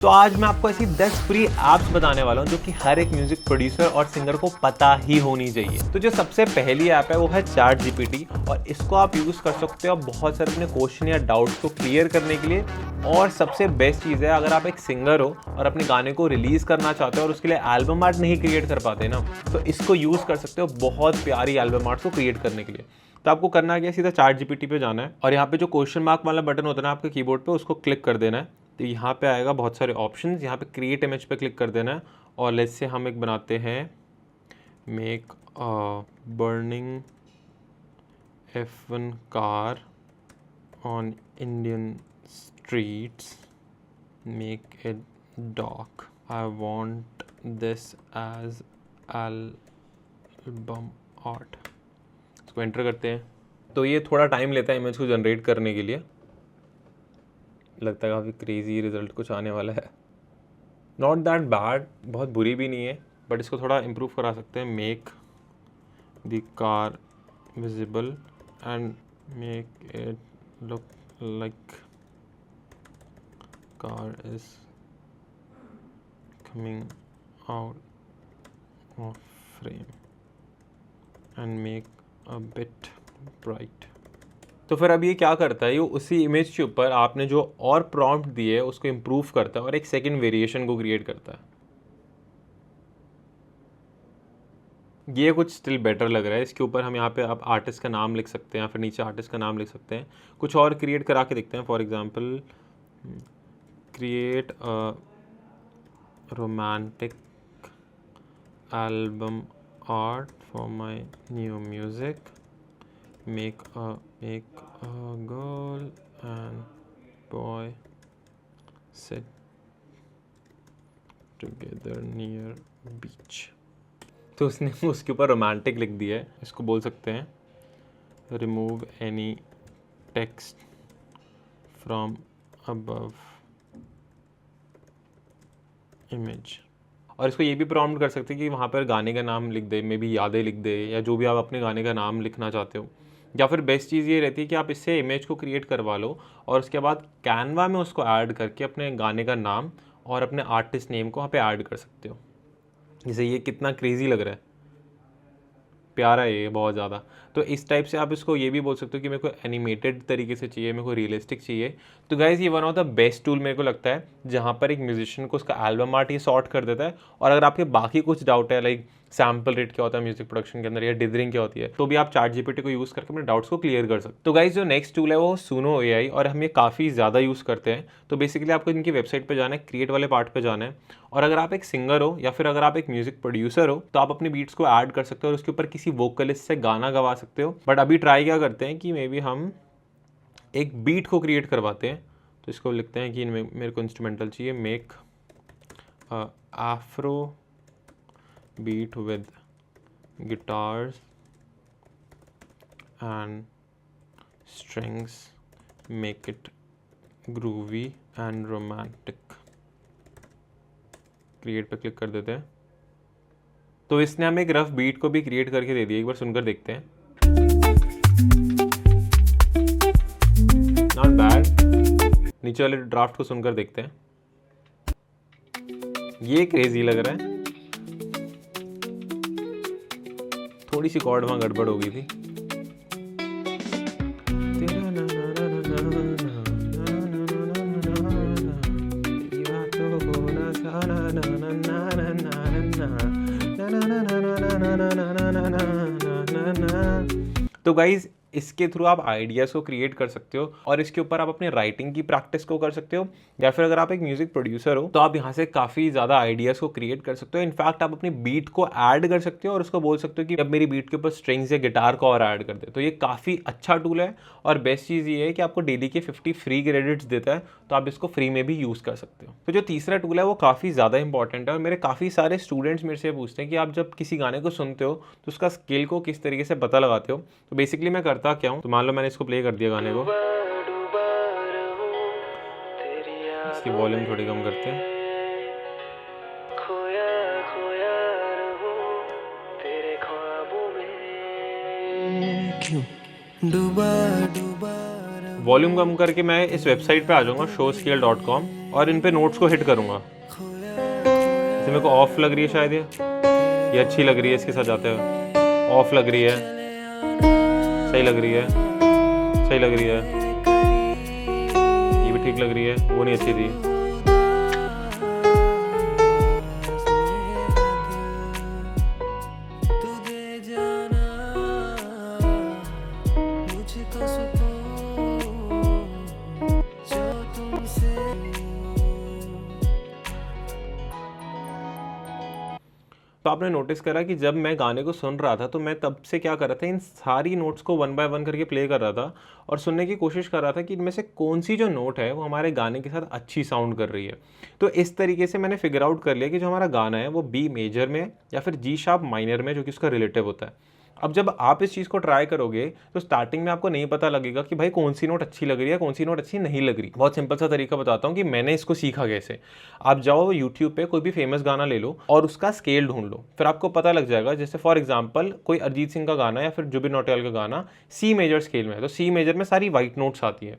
तो आज मैं आपको ऐसी 10 फ्री ऐप्स बताने वाला हूँ जो कि हर एक म्यूजिक प्रोड्यूसर और सिंगर को पता ही होनी चाहिए। तो जो सबसे पहली ऐप है वो है ChatGPT और इसको आप यूज़ कर सकते हो बहुत सारे अपने क्वेश्चन या डाउट्स को क्लियर करने के लिए। और सबसे बेस्ट चीज़ है, अगर आप एक सिंगर हो और अपने गाने को रिलीज़ करना चाहते हो और उसके लिए एल्बम आर्ट नहीं क्रिएट कर पाते ना, तो इसको यूज़ कर सकते हो बहुत प्यारी एल्बम आर्ट को क्रिएट करने के लिए। तो आपको करना क्या है, सीधा ChatGPT पे जाना है और यहाँ पे जो क्वेश्चन मार्क वाला बटन होता है ना आपके कीबोर्ड पे, उसको क्लिक कर देना है। तो यहाँ पे आएगा बहुत सारे ऑप्शंस, यहाँ पे क्रिएट इमेज पे क्लिक कर देना है और लेट्स से हम एक बनाते हैं make burning F1 car on Indian streets, make it dark, I want this as album art. इसको एंटर करते हैं। तो ये थोड़ा टाइम लेता है इमेज को जनरेट करने के लिए, लगता है काफ़ी क्रेजी रिजल्ट कुछ आने वाला है। नॉट दैट बैड, बहुत बुरी भी नहीं है, बट इसको थोड़ा इम्प्रूव करा सकते हैं। Make the car visible and make it look like car is coming out of frame and make a bit bright. तो फिर अब ये क्या करता है, ये उसी इमेज के ऊपर आपने जो और प्रॉम्प्ट दिए है उसको इम्प्रूव करता है और एक सेकंड वेरिएशन को क्रिएट करता है। ये कुछ स्टिल बेटर लग रहा है। इसके ऊपर हम यहाँ पे आप आर्टिस्ट का नाम लिख सकते हैं या फिर नीचे आर्टिस्ट का नाम लिख सकते हैं। कुछ और क्रिएट करा के देखते हैं। For example, create a romantic album art for my new music, make a girl and boy sit together near beach। तो उसने उसके ऊपर रोमांटिक लिख दिया है। इसको बोल सकते हैं remove any text from above image. और इसको ये भी प्रॉम्प्ट कर सकते हैं कि वहाँ पर गाने का नाम लिख दे, मे बी यादें लिख दे, या जो भी आप अपने गाने का नाम लिखना चाहते हो। या फिर बेस्ट चीज़ ये रहती है कि आप इससे इमेज को क्रिएट करवा लो और उसके बाद कैनवा में उसको ऐड करके अपने गाने का नाम और अपने आर्टिस्ट नेम को वहाँ पे ऐड कर सकते हो। जैसे ये कितना क्रेजी लग रहा है, प्यारा है ये बहुत ज़्यादा। तो इस टाइप से आप इसको ये भी बोल सकते हो कि मेरे को एनिमेटेड तरीके से चाहिए, मेरे को रियलिस्टिक चाहिए। तो गाइज़ ये one of the best tool मेरे को लगता है जहाँ पर एक म्यूजिशियन को उसका एल्बम आर्ट ये सॉर्ट कर देता है। और अगर आपके बाकी कुछ डाउट है, लाइक सैम्पल रेट क्या होता है म्यूजिक प्रोडक्शन के अंदर या डिदरिंग क्या होती है, तो भी आप ChatGPT को यूज़ करके अपने डाउट्स को क्लियर कर सकते हो। तो गाइज जो नेक्स्ट टूल है वो सुनो AI और हम ये काफ़ी ज़्यादा यूज़ करते हैं। तो बेसिकली आपको इनकी वेबसाइट पे जाना है, क्रिएट वाले पार्ट पे जाना है और अगर आप एक सिंगर हो या फिर अगर आप एक म्यूजिक प्रोड्यूसर हो तो आप अपनी बीट्स को ऐड कर सकते हो और उसके ऊपर किसी वोकलिस्ट से गाना गवा सकते हो। बट अभी ट्राई क्या करते हैं कि मे बी हम एक बीट को क्रिएट करवाते हैं। तो इसको लिखते हैं कि मेरे को इंस्ट्रूमेंटल चाहिए, make Afro beat with guitars and strings, make it groovy and romantic। Create पे क्लिक कर देते हैं। तो इसने हमें एक रफ बीट को भी क्रिएट करके दे दिया, एक बार सुनकर देखते हैं। Not bad. नीचे वाले ड्राफ्ट को सुनकर देखते हैं। ये क्रेजी लग रहा है। थोड़ी सी कॉर्ड वहाँ गड़बड़ हो गई थी। तो गाइज इसके थ्रू आप आइडियाज़ को क्रिएट कर सकते हो और इसके ऊपर आप अपने राइटिंग की प्रैक्टिस को कर सकते हो। या फिर अगर आप एक म्यूजिक प्रोड्यूसर हो तो आप यहाँ से काफ़ी ज़्यादा आइडियाज़ को क्रिएट कर सकते हो। इनफैक्ट आप अपनी बीट को ऐड कर सकते हो और उसको बोल सकते हो कि अब मेरी बीट के ऊपर स्ट्रिंग्स या गिटार को और ऐड कर दे। तो ये काफ़ी अच्छा टूल है और बेस्ट चीज़ ये है कि आपको डेली के 50 फ्री क्रेडिट्स देता है, तो आप इसको फ्री में भी यूज़ कर सकते हो। तो जो तीसरा टूल है वो काफ़ी ज़्यादा इंपॉर्टेंट है और मेरे काफ़ी सारे स्टूडेंट्स मेरे से पूछते हैं कि आप जब किसी गाने को सुनते हो तो उसका स्केल को किस तरीके से पता लगाते हो। तो बेसिकली मैं करता क्या हूँ, तो मान लो मैंने इसको प्ले कर दिया गाने को, इसकी वॉल्यूम थोड़ी कम करते हैं। वॉल्यूम कम करके मैं इस वेबसाइट पे आ जाऊँगा showscale.com और इन पे नोट्स को हिट करूँगा। जैसे मेरे को ऑफ लग रही है शायद ये अच्छी लग रही है इसके साथ जाते हुए, ऑफ लग रही है, सही लग रही है, सही लग रही है, ये भी ठीक लग रही है, वो नहीं अच्छी थी। तो आपने नोटिस करा कि जब मैं गाने को सुन रहा था तो मैं तब से क्या कर रहा था, इन सारी नोट्स को वन बाय वन करके प्ले कर रहा था और सुनने की कोशिश कर रहा था कि इनमें से कौन सी जो नोट है वो हमारे गाने के साथ अच्छी साउंड कर रही है। तो इस तरीके से मैंने फिगर आउट कर लिया कि जो हमारा गाना है वो बी मेजर में या फिर जी शार्प माइनर में, जो कि उसका रिलेटिव होता है। अब जब आप इस चीज़ को ट्राई करोगे तो स्टार्टिंग में आपको नहीं पता लगेगा कि भाई कौन सी नोट अच्छी लग रही है, कौन सी नोट अच्छी नहीं लग रही। बहुत सिंपल सा तरीका बताता हूँ कि मैंने इसको सीखा कैसे। आप जाओ यूट्यूब पे कोई भी फेमस गाना ले लो और उसका स्केल ढूंढ लो, फिर आपको पता लग जाएगा। जैसे फॉर एग्जांपल कोई अरिजीत सिंह का गाना या फिर जुबिन नौटियाल का गाना सी मेजर स्केल में है, तो सी मेजर में सारी वाइट नोट्स आती है।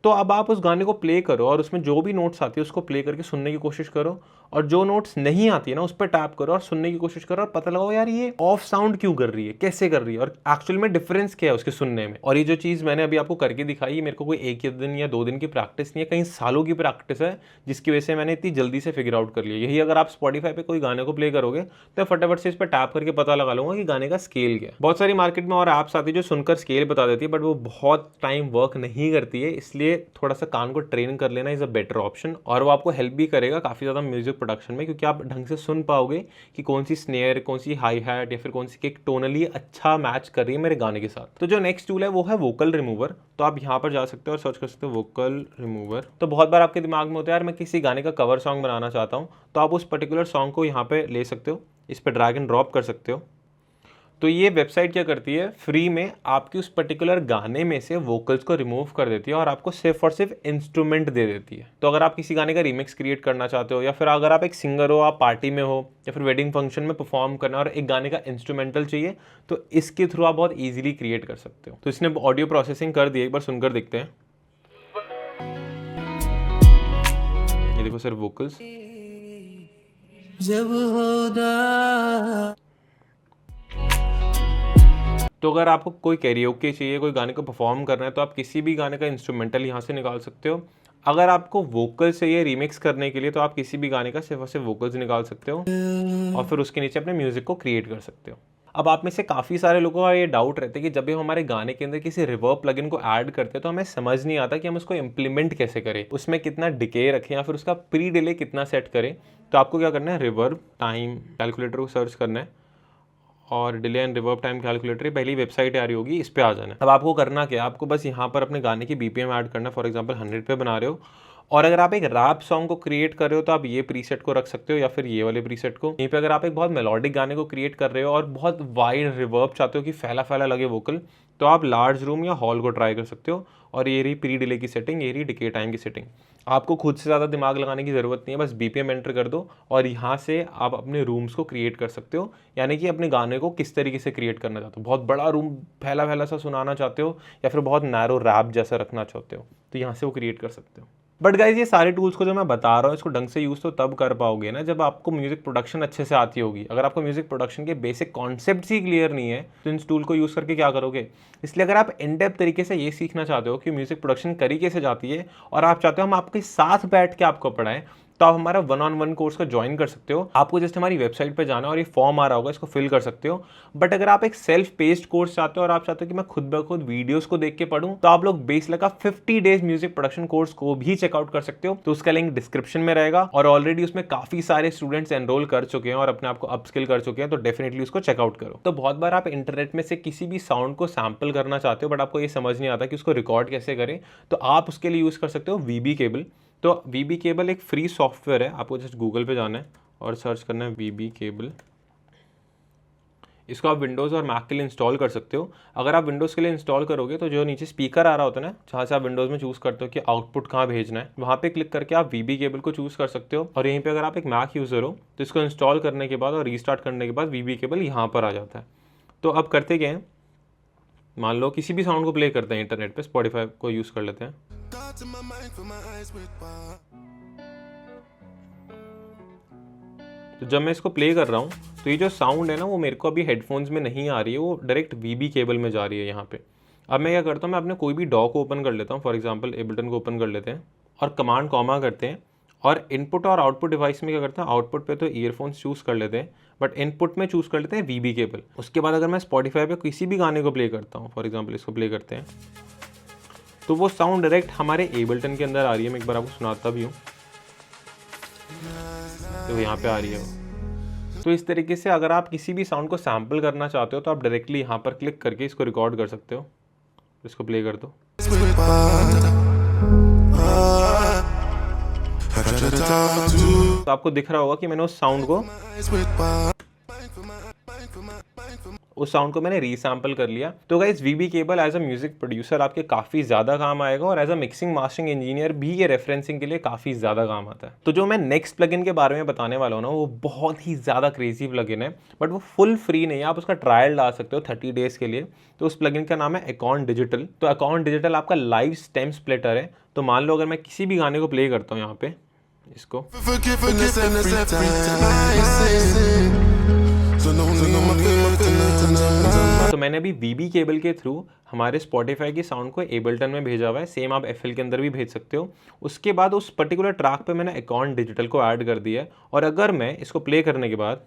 तो अब आप उस गाने को प्ले करो और उसमें जो भी नोट्स आती है उसको प्ले करके सुनने की कोशिश करो, और जो नोट्स नहीं आती है ना उस पर टैप करो और सुनने की कोशिश करो और पता लगाओ यार ये ऑफ साउंड क्यों कर रही है, कैसे कर रही है और एक्चुअल में डिफरेंस क्या है उसके सुनने में। और ये जो चीज़ मैंने अभी आपको करके दिखाई, मेरे को कोई एक ही दिन या 2 दिन की प्रैक्टिस नहीं है, कई सालों की प्रैक्टिस है, जिसकी वजह से मैंने इतनी जल्दी से फिगर आउट कर लिया। यही अगर आप स्पॉटिफाई पे कोई गाने को प्ले करोगे तो फटाफट से इस पर टैप करके पता लगा लूंगा कि गाने का स्केल क्या है। बहुत सारी मार्केट में और ऐप्स आती है जो सुनकर स्केल बता देती है, बट वो बहुत टाइम वर्क नहीं करती है, इसलिए थोड़ा सा कान को ट्रेन कर लेना इज अ बेटर ऑप्शन। और वो आपको हेल्प भी करेगा काफ़ी ज़्यादा म्यूजिक प्रोडक्शन में, क्योंकि आप ढंग से सुन पाओगे कि कौन सी स्नेयर, कौन सी हाई हैट या फिर कौन सी किक टोनली अच्छा मैच कर रही है मेरे गाने के साथ। तो जो नेक्स्ट टूल है वो है वोकल रिमूवर। तो आप यहाँ पर जा सकते हो और सर्च कर सकते हो वोकल रिमूवर। तो बहुत बार आपके दिमाग में होता है यार मैं किसी गाने का कवर सॉन्ग बनाना चाहता हूँ, तो आप उस पर्टिकुलर सॉन्ग को यहाँ पे ले सकते हो, इस पर ड्रैग एंड ड्रॉप कर सकते हो। तो ये वेबसाइट क्या करती है, फ्री में आपकी उस पर्टिकुलर गाने में से वोकल्स को रिमूव कर देती है और आपको सिर्फ और सिर्फ इंस्ट्रूमेंट दे देती है। तो अगर आप किसी गाने का रीमिक्स क्रिएट करना चाहते हो, या फिर अगर आप एक सिंगर हो, आप पार्टी में हो या फिर वेडिंग फंक्शन में परफॉर्म करना और एक गाने का इंस्ट्रूमेंटल चाहिए, तो इसके थ्रू आप बहुत ईजिली क्रिएट कर सकते हो। तो इसने ऑडियो प्रोसेसिंग कर दी, एक बार सुनकर देखते हैं। ये देखो सिर्फ वोकल्स। जब होगा तो अगर आपको कोई कैरियोके चाहिए, कोई गाने को परफॉर्म करना है, तो आप किसी भी गाने का इंस्ट्रूमेंटल यहाँ से निकाल सकते हो। अगर आपको वोकल चाहिए रीमिक्स करने के लिए, तो आप किसी भी गाने का सिर्फ और सिर्फ वोकल्स निकाल सकते हो और फिर उसके नीचे अपने म्यूजिक को क्रिएट कर सकते हो। अब आप में से काफ़ी सारे लोगों का ये डाउट रहता है कि जब भी हम हमारे गाने के अंदर किसी रिवर्ब प्लगइन को ऐड करते हैं तो हमें समझ नहीं आता कि हम उसको इम्प्लीमेंट कैसे करें, उसमें कितना डिके रखें या फिर उसका प्री डिले कितना सेट करें। तो आपको क्या करना है, रिवर्ब टाइम कैलकुलेटर को सर्च करना है और delay and reverb time calculator पहली वेबसाइट आ रही होगी, इस पे आ जाना है। अब आपको करना क्या, आपको बस यहाँ पर अपने गाने की बीपीएम ऐड करना है। फॉर एग्जांपल 100 पे बना रहे हो और अगर आप एक रैप सॉन्ग को क्रिएट कर रहे हो तो आप ये प्रीसेट को रख सकते हो या फिर ये वाले प्रीसेट को। यहीं पे अगर आप एक बहुत मेलोडिक गाने को क्रिएट कर रहे हो और बहुत वाइड रिवर्ब चाहते हो कि फैला फैला लगे वोकल, तो आप लार्ज रूम या हॉल को ट्राई कर सकते हो। और ये रही प्री डिले की सेटिंग, ये रही डिके टाइम की सेटिंग। आपको खुद से ज़्यादा दिमाग लगाने की ज़रूरत नहीं है, बस बीपीएम एंटर कर दो और यहाँ से आप अपने रूम्स को क्रिएट कर सकते हो। यानी कि अपने गाने को किस तरीके से क्रिएट करना चाहते हो, बहुत बड़ा रूम फैला फैला सा सुनाना चाहते हो या फिर बहुत नैरो रैप जैसा रखना चाहते हो, तो यहाँ से वो क्रिएट कर सकते हो। बट गाइज ये सारे टूल्स को जो मैं बता रहा हूँ इसको ढंग से यूज़ तो तब कर पाओगे ना जब आपको म्यूजिक प्रोडक्शन अच्छे से आती होगी। अगर आपको म्यूजिक प्रोडक्शन के बेसिक कॉन्सेप्ट्स ही क्लियर नहीं है तो इन टूल को यूज़ करके क्या करोगे। इसलिए अगर आप इन डेप्थ तरीके से ये सीखना चाहते हो कि म्यूजिक प्रोडक्शन करी कैसे जाती है और आप चाहते हो हम आपके साथ बैठ के आपको पढ़ाएं, तो आप हमारा 1-on-1 कोर्स को ज्वाइन कर सकते हो। आपको जस्ट हमारी वेबसाइट पे जाना और ये फॉर्म आ रहा होगा, इसको फिल कर सकते हो। बट अगर आप एक सेल्फ पेस्ड कोर्स चाहते हो और आप चाहते हो कि मैं खुद ब खुद वीडियोस को देख के पढूं, तो आप लोग बेसला का 50 डेज म्यूजिक प्रोडक्शन कोर्स को भी चेकआउट कर सकते हो। तो उसका लिंक डिस्क्रिप्शन में रहेगा और ऑलरेडी उसमें काफी सारे स्टूडेंट्स एनरोल कर चुके हैं और अपने आप को अपस्किल कर चुके हैं, तो डेफिनेटली उसको चेकआउट करो। तो बहुत बार आप इंटरनेट में से किसी भी साउंड को सैम्पल करना चाहते हो बट आपको ये समझ नहीं आता कि उसको रिकॉर्ड कैसे करें, तो आप उसके लिए यूज कर सकते हो वीबी केबल। तो वीबी केबल एक फ्री सॉफ्टवेयर है, आपको जस्ट गूगल पे जाना है और सर्च करना है वीबी केबल। इसको आप विंडोज़ और मैक के लिए इंस्टॉल कर सकते हो। अगर आप विंडोज़ के लिए इंस्टॉल करोगे तो जो नीचे स्पीकर आ रहा होता है ना, जहाँ से आप विंडोज़ में चूज़ करते हो कि आउटपुट कहाँ भेजना है, वहाँ पे क्लिक करके आप वीबी केबल को चूज़ कर सकते हो। और यहीं पे अगर आप एक मैक यूज़र हो तो इसको इंस्टॉल करने के बाद और रीस्टार्ट करने के बाद वीबी केबल यहाँ पर आ जाता है। तो अब करते क्या है, मान लो किसी भी साउंड को प्ले करते हैं इंटरनेट पर, स्पॉटिफाई को यूज़ कर लेते हैं। तो जब मैं इसको प्ले कर रहा हूँ तो ये जो साउंड है ना वो मेरे को अभी हेडफोन्स में नहीं आ रही है, वो डायरेक्ट वीबी केबल में जा रही है यहाँ पे। अब मैं क्या करता हूँ, मैं अपने कोई भी डॉक को ओपन कर लेता हूँ, फॉर एग्जांपल एबल्टन को ओपन कर लेते हैं और कमांड कॉमा करते हैं, और इनपुट और आउटपुट डिवाइस में क्या करते हैं, आउटपुट पे तो ईयरफोन्स चूज़ कर लेते हैं बट इनपुट में चूज़ कर लेते हैं वीबी केबल। उसके बाद अगर मैं स्पॉटिफाई पे किसी भी गाने को प्ले करता हूँ, फॉर एग्जाम्पल इसको प्ले करते हैं, तो वो साउंड डायरेक्ट हमारे एबल्टन के अंदर आ रही है। मैं एक बार आपको सुनाता भी हूँ, तो यहाँ पे आ रही है वो। तो इस तरीके से अगर आप किसी भी साउंड को सैम्पल करना चाहते हो तो आप डायरेक्टली यहाँ पर क्लिक करके इसको रिकॉर्ड कर सकते हो। इसको प्ले कर दो। तो आपको दिख रहा होगा कि मैंने उस साउंड को मैंने रीसैम्पल कर लिया। तो guys VB cable as a music producer आपके काफ़ी ज़्यादा काम आएगा, और as a mixing mastering engineer भी ये रेफरेंसिंग के लिए काफ़ी ज़्यादा काम आता है। तो जो मैं नेक्स्ट प्लगइन के बारे में बताने वाला हूँ ना, वो बहुत ही ज़्यादा क्रेजी प्लगइन है, बट वो फुल फ्री नहीं है, आप उसका ट्रायल डाल सकते हो 30 डेज़ के लिए। तो उस प्लगइन का नाम है अकाउंट डिजिटल। तो अकाउंट डिजिटल आपका लाइव स्टेम स्प्लिटर है। तो मान लो अगर मैं किसी भी गाने को प्ले करता हूँ यहाँ पे, इसको, तो मैंने अभी वीबी केबल के थ्रू हमारे स्पॉटिफाई की साउंड को एबल्टन में भेजा हुआ है। सेम आप एफएल के अंदर भी भेज सकते हो। उसके बाद उस पर्टिकुलर ट्रैक पे मैंने अकाउंट डिजिटल को ऐड कर दिया है, और अगर मैं इसको प्ले करने के बाद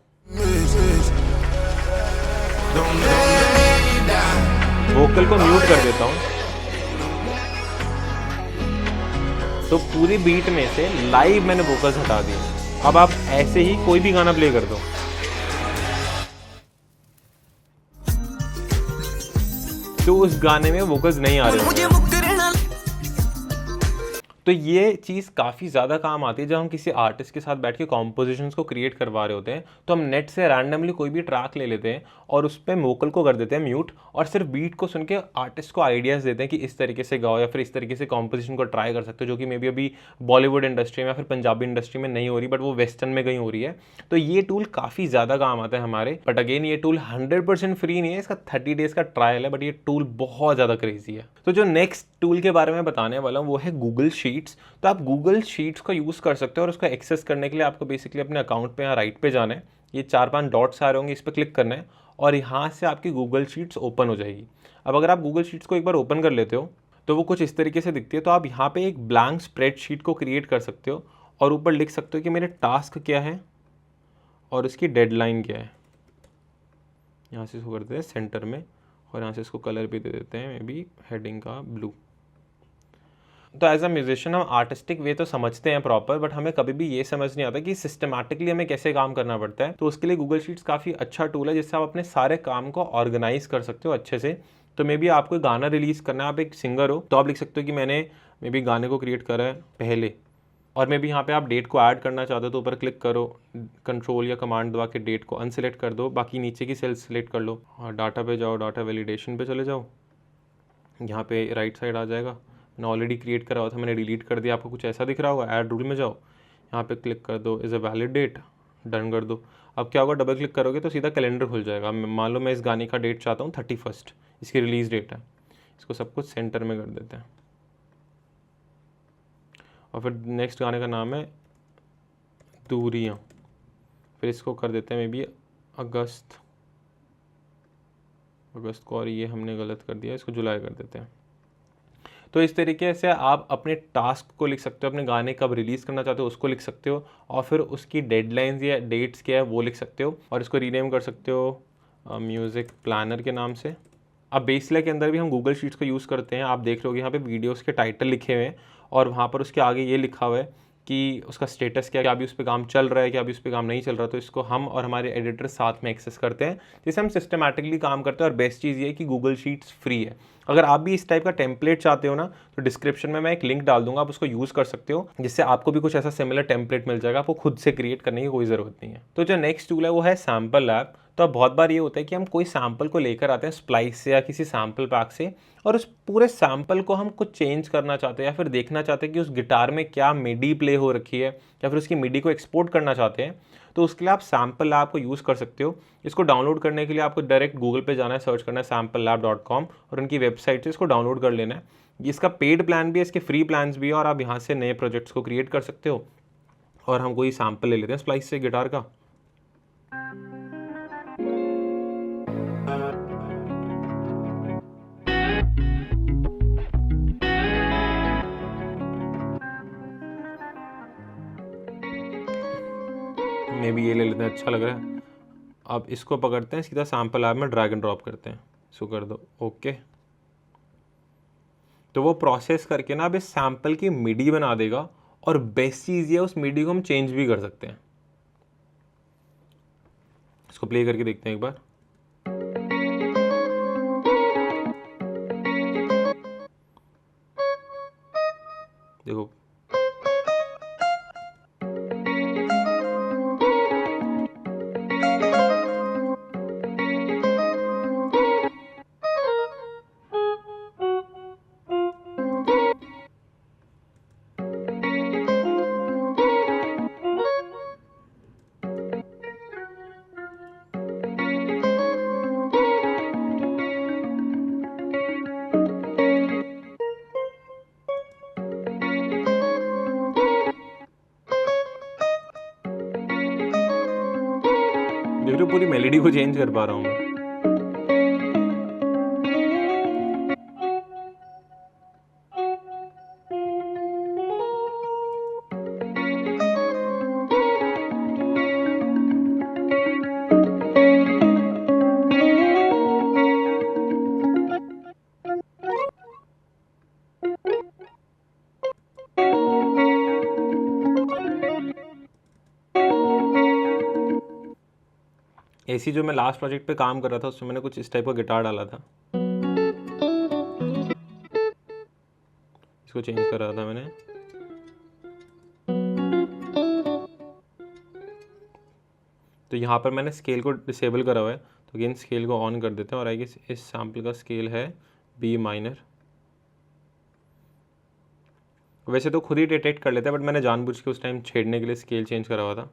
वोकल को म्यूट कर देता हूँ, तो पूरी बीट में से लाइव मैंने वोकल्स हटा दिए। अब आप ऐसे ही कोई भी गाना प्ले कर दो, तो उस गाने में वोकल्स नहीं आ रहे। तो ये चीज़ काफ़ी ज़्यादा काम आती है जब हम किसी आर्टिस्ट के साथ बैठ के कॉम्पोजिशंस को क्रिएट करवा रहे होते हैं। तो हम नेट से रैंडमली कोई भी ट्रैक ले लेते हैं और उस पर वोकल को कर देते हैं म्यूट, और सिर्फ बीट को सुन के आर्टिस्ट को आइडियाज़ देते हैं कि इस तरीके से गाओ या फिर इस तरीके से कॉम्पोजिशन को ट्राई कर सकते हो, जो कि मे बी अभी बॉलीवुड इंडस्ट्री में या फिर पंजाबी इंडस्ट्री में नहीं हो रही, बट वो वेस्टर्न में कहीं हो रही है। तो ये टूल काफ़ी ज़्यादा काम आता है हमारे। बट अगेन ये टूल 100% फ्री नहीं है, इसका 30 डेज़ का ट्रायल है, बट ये टूल बहुत ज़्यादा क्रेजी है। तो जो नेक्स्ट टूल के बारे में बताने वाला हूँ वो है गूगल शीट्स। तो आप गूगल शीट्स को यूज़ कर सकते हो, और उसको एक्सेस करने के लिए आपको बेसिकली अपने अकाउंट पे यहाँ राइट पे जाना है, ये 4-5 डॉट्स आ रहे होंगे, इस पर क्लिक करना है, और यहाँ से आपकी गूगल शीट्स ओपन हो जाएगी। अब अगर आप गूगल शीट्स को एक बार ओपन कर लेते हो तो वो कुछ इस तरीके से दिखती है। तो आप यहाँ पे एक ब्लैंक स्प्रेडशीट को क्रिएट कर सकते हो, और ऊपर लिख सकते हो कि मेरे टास्क क्या है और उसकी डेडलाइन क्या है। यहाँ से इसको कर देते हैं सेंटर में, और यहाँ से इसको कलर भी दे देते हैं, मे बी हेडिंग का ब्लू। तो एज अ म्यूजिशियन हम आर्टिस्टिक वे तो समझते हैं प्रॉपर, बट हमें कभी भी ये समझ नहीं आता कि सिस्टमैटिकली हमें कैसे काम करना पड़ता है। तो उसके लिए गूगल शीट्स काफ़ी अच्छा टूल है, जिससे आप अपने सारे काम को ऑर्गेनाइज कर सकते हो अच्छे से। तो मे बी आपको गाना रिलीज़ करना है, आप एक सिंगर हो, तो आप लिख सकते हो कि मैंने मे बी गाने को क्रिएट करा है पहले, और मे बी यहाँ पे आप डेट को ऐड करना चाहते हो, तो ऊपर क्लिक करो, कंट्रोल या कमांड दबा के डेट को अनसेलेक्ट कर दो, बाकी नीचे की सेल्स सेलेक्ट कर लो, और डाटा पे जाओ, डाटा वैलिडेशन पे चले जाओ, यहाँ पे राइट साइड आ जाएगा। मैंने ऑलरेडी क्रिएट करा हुआ था, मैंने डिलीट कर दिया, आपको कुछ ऐसा दिख रहा होगा। ऐड रूल में जाओ, यहाँ पे क्लिक कर दो, is a valid date, done कर दो। अब क्या होगा, डबल क्लिक करोगे तो सीधा कैलेंडर खुल जाएगा। मान लो मैं इस गाने का डेट चाहता हूँ 31, इसकी रिलीज़ डेट है। इसको सब कुछ सेंटर में कर देते हैं, और फिर नेक्स्ट गाने का नाम है दूरियाँ, फिर इसको कर देते हैं मे बी अगस्त को, और ये हमने गलत कर दिया, इसको जुलाई कर देते हैं। तो इस तरीके से आप अपने टास्क को लिख सकते हो, अपने गाने कब रिलीज़ करना चाहते हो उसको लिख सकते हो, और फिर उसकी डेडलाइंस या डेट्स क्या है वो लिख सकते हो, और इसको रीनेम कर सकते हो म्यूज़िक प्लानर के नाम से। अब बेसले के अंदर भी हम गूगल शीट्स को यूज़ करते हैं। आप देख लोगे यहाँ पे वीडियोस के टाइटल लिखे हुए हैं, और वहाँ पर उसके आगे ये लिखा हुआ है कि उसका स्टेटस क्या अभी उस पर काम चल रहा है, क्या अभी उस पर काम नहीं चल रहा। तो इसको हम और हमारे एडिटर साथ में एक्सेस करते हैं, जिससे हम सिस्टमैटिकली काम करते हैं। और बेस्ट चीज़ ये है कि गूगल शीट्स फ्री है। अगर आप भी इस टाइप का टेम्पलेट चाहते हो ना, तो डिस्क्रिप्शन में मैं एक लिंक डाल दूंगा, आप उसको यूज़ कर सकते हो, जिससे आपको भी कुछ ऐसा सिमिलर टेम्पलेट मिल जाएगा। आपको खुद से क्रिएट करने की कोई ज़रूरत नहीं है। तो जो नेक्स्ट टूल है वो है सैम्पल लैब। तो अब बहुत बार ये होता है कि हम कोई सैम्पल को लेकर आते हैं स्प्लाइस से या किसी सैम्पल पैक से, और उस पूरे सैम्पल को हम कुछ चेंज करना चाहते हैं, या फिर देखना चाहते हैं कि उस गिटार में क्या मिडी प्ले हो रखी है, या फिर उसकी मिडी को एक्सपोर्ट करना चाहते हैं। तो उसके लिए आप सैम्पल लैब को यूज़ कर सकते हो। इसको डाउनलोड करने के लिए आपको डायरेक्ट गूगल पे जाना है, सर्च करना है samplelab.com, और उनकी वेबसाइट से इसको डाउनलोड कर लेना है। इसका पेड प्लान भी है, इसके फ्री प्लान्स भी है, और आप यहाँ से नए प्रोजेक्ट्स को क्रिएट कर सकते हो। और हम कोई सैम्पल ले लेते हैं स्प्लाइस से गिटार का, मे बी ये ले लेते हैं, अच्छा लग रहा है। अब इसको पकड़ते हैं, सीधा सैम्पल ऐप में ड्रैग एंड ड्रॉप करते हैं, इसको कर दो ओके। तो वो प्रोसेस करके ना अब इस सैम्पल की मिडी बना देगा, और बेस्ट चीज़ ये है उस मिडी को हम चेंज भी कर सकते हैं। इसको प्ले करके देखते हैं एक बार। देखो देख रहे हो, पूरी मेलेडी को चेंज कर पा रहा हूँ मैं। ऐसी जो मैं लास्ट प्रोजेक्ट पे काम कर रहा था उसमें मैंने कुछ इस टाइप का गिटार डाला था, इसको चेंज कर रहा था मैंने। तो यहाँ पर मैंने स्केल को डिसेबल करा हुआ है, तो अगेन स्केल को ऑन कर देते हैं, और आई गेस इस सैम्पल का स्केल है बी माइनर। वैसे तो खुद ही डिटेक्ट कर लेता है, बट मैंने जानबूझ के उस टाइम छेड़ने के लिए स्केल चेंज करा हुआ था।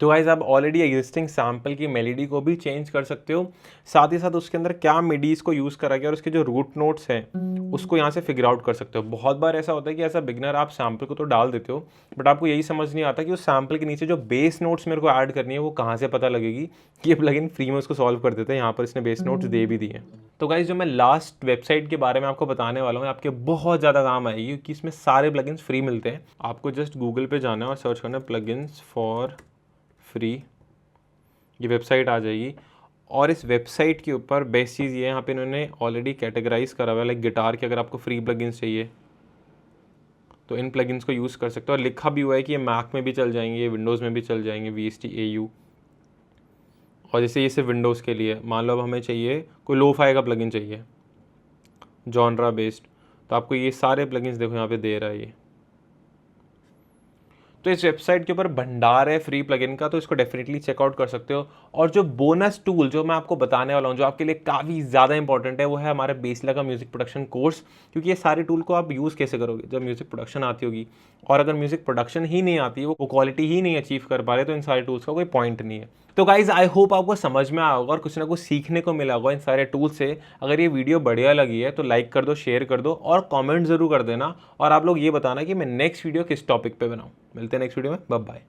तो गाइस आप ऑलरेडी एग्जिस्टिंग सैम्पल की मेलोडी को भी चेंज कर सकते हो, साथ ही साथ उसके अंदर क्या मिडीज को यूज़ करा गया और उसके जो रूट नोट्स हैं उसको यहाँ से फिगर आउट कर सकते हो। बहुत बार ऐसा होता है कि ऐसा बिगनर आप सैम्पल को तो डाल देते हो, बट आपको यही समझ नहीं आता कि उस सैम्पल के नीचे जो बेस नोट्स मेरे को ऐड करनी है वो कहाँ से पता लगेगी कि ये प्लगइन फ्री में उसको सॉल्व कर देते हैं। यहाँ पर इसने बेस नोट्स दे भी दिए। तो गाइस जो मैं लास्ट वेबसाइट के बारे में आपको बताने वाला हूँ, आपके बहुत ज़्यादा काम आएगी, क्योंकि इसमें सारे प्लगइन्स फ्री मिलते हैं। आपको जस्ट गूगल पे जाना है और सर्च करना है प्लगइन्स फॉर फ्री, ये वेबसाइट आ जाएगी। और इस वेबसाइट के ऊपर बेस्ट चीज़ ये है, यहाँ पे इन्होंने ऑलरेडी कैटेगराइज करा हुआ है, लाइक गिटार के अगर आपको फ्री प्लगइन्स चाहिए तो इन प्लगइन्स को यूज़ कर सकते हो। और लिखा भी हुआ है कि ये मैक में भी चल जाएंगे, विंडोज़ में भी चल जाएंगे, VST AU। और जैसे ये सिर्फ विंडोज़ के लिए, मान लो अब हमें चाहिए कोई लो-फाई का प्लगइन चाहिए जॉनरा बेस्ड, तो आपको ये सारे प्लगइन्स देखो यहाँ पे दे रहा है ये। तो इस वेबसाइट के ऊपर भंडार है फ्री प्लगइन का, तो इसको डेफिनेटली चेकआउट कर सकते हो। और जो बोनस टूल जो मैं आपको बताने वाला हूँ, जो आपके लिए काफ़ी ज़्यादा इंपॉर्टेंट है, वो है हमारे बेसला का म्यूजिक प्रोडक्शन कोर्स। क्योंकि ये सारे टूल को आप यूज़ कैसे करोगे जब म्यूजिक प्रोडक्शन आती होगी, और अगर म्यूजिक प्रोडक्शन ही नहीं आती है, वो क्वालिटी ही नहीं अचीव कर पा रहे, तो इन सारे टूल्स का कोई पॉइंट नहीं है। तो गाइज आई होप आपको समझ में आया होगा और कुछ ना कुछ सीखने को मिला होगा इन सारे टूल से। अगर ये वीडियो बढ़िया लगी है तो लाइक कर दो, शेयर कर दो और कमेंट जरूर कर देना। और आप लोग ये बताना कि मैं नेक्स्ट वीडियो किस टॉपिक पे बनाऊं। मिलते हैं नेक्स्ट वीडियो में, बाय बाय।